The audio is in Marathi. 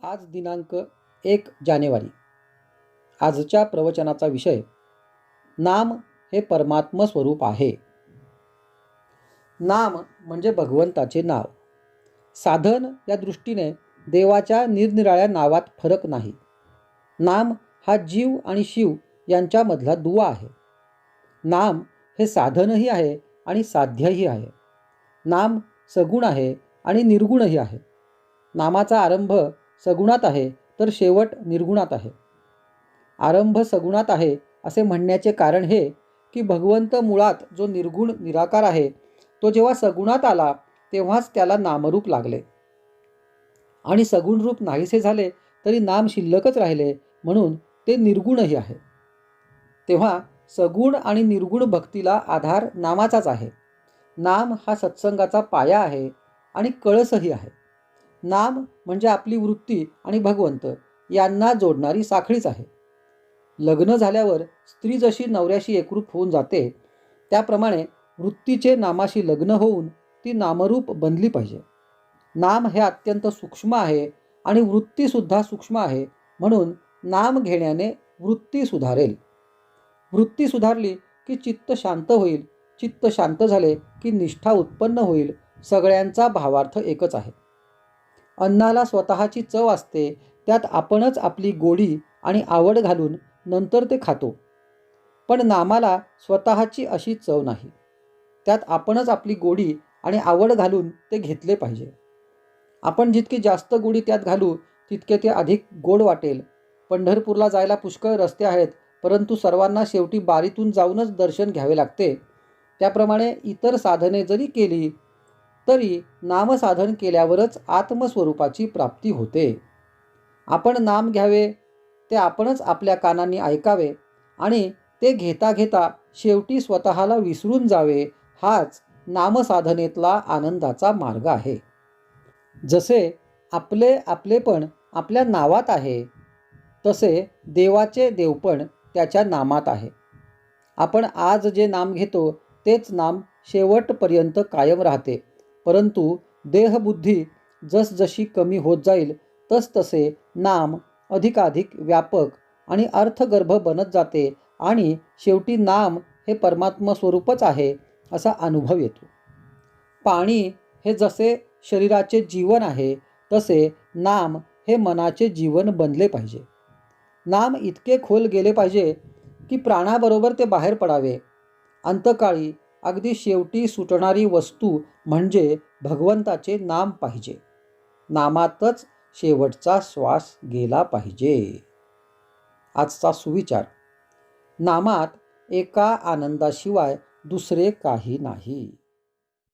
आज दिनांक 1 जानेवारी. आजच्या प्रवचनाचा विषय नाम हे परमात्म स्वरूप आहे. नाम म्हणजे भगवंताचे नाव. साधन या दृष्टीने देवाच्या निरनिराळ्या नावात फरक नाही. नाम हा जीव आणि शिव यांच्यामधला दुवा आहे. नाम हे साधनही आहे आणि साध्यही आहे. नाम सगुण आहे आणि निर्गुणही आहे. नामाचा आरंभ सगुणात आहे तर शेवट निर्गुणात आहे. आरंभ सगुणात आहे असे म्हणण्याचे कारण हे की भगवंत मुळात जो निर्गुण निराकार आहे तो जेव्हा सगुणात आला तेव्हाच त्याला नामरूप लागले आणि सगुण रूप नाहीसे झाले तरी नाम शिल्लकच राहिले, म्हणून ते निर्गुणही आहे. तेव्हा सगुण आणि निर्गुण भक्तीला आधार नामाचाच आहे. नाम हा सत्संगाचा पाया आहे आणि कळसही आहे. नाम म्हणजे आपली वृत्ती आणि भगवंत यांना जोडणारी साखळीच आहे. लग्न झाल्यावर स्त्री जशी नवऱ्याशी एकरूप होऊन जाते त्याप्रमाणे वृत्तीचे नामाशी लग्न होऊन ती नामरूप बनली पाहिजे. नाम हे अत्यंत सूक्ष्म आहे आणि वृत्तीसुद्धा सूक्ष्म आहे, म्हणून नाम घेण्याने वृत्ती सुधारेल. वृत्ती सुधारली की चित्त शांत होईल. चित्त शांत झाले की निष्ठा उत्पन्न होईल. सगळ्यांचा भावार्थ एकच आहे. अन्नाला स्वतःची चव असते, त्यात आपणच आपली गोडी आणि आवड घालून नंतर ते खातो. पण नामाला स्वतःची अशी चव नाही, त्यात आपणच आपली गोडी आणि आवड घालून ते घेतले पाहिजे. आपण जितकी जास्त गोडी त्यात घालू तितके ते अधिक गोड वाटेल. पंढरपूरला जायला पुष्कळ रस्ते आहेत, परंतु सर्वांना शेवटी बारीतून जाऊनच दर्शन घ्यावे लागते. त्याप्रमाणे इतर साधने जरी केली तरी नामसाधन केल्यावरच आत्मस्वरूपाची प्राप्ती होते. आपण नाम घ्यावे ते आपणच आपल्या कानांनी ऐकावे आणि ते घेता घेता शेवटी स्वतःला विसरून जावे, हाच नामसाधनेतला आनंदाचा मार्ग आहे. जसे आपले आपलेपण आपल्या नावात आहे, तसे देवाचे देवपण त्याच्या नामात आहे. आपण आज जे नाम घेतो तेच नाम शेवटपर्यंत कायम राहते, परंतु देहबुद्धी जसजशी कमी होत जाईल तसतसे नाम अधिकाधिक व्यापक आणि अर्थगर्भ बनत जाते आणि शेवटी नाम हे परमात्म स्वरूपच आहे असा अनुभव येतो. पाणी हे जसे शरीराचे जीवन आहे तसे नाम हे मनाचे जीवन बनले पाहिजे. नाम इतके खोल गेले पाहिजे की प्राणाबरोबर ते बाहेर पडावे. अंतकाळी अगदी शेवटी सुटणारी वस्तू म्हणजे भगवंताचे नाम पाहिजे. नामातच शेवटचा श्वास गेला पाहिजे. आजचा सुविचार: नामात एका आनंदाशिवाय दुसरे काही नाही.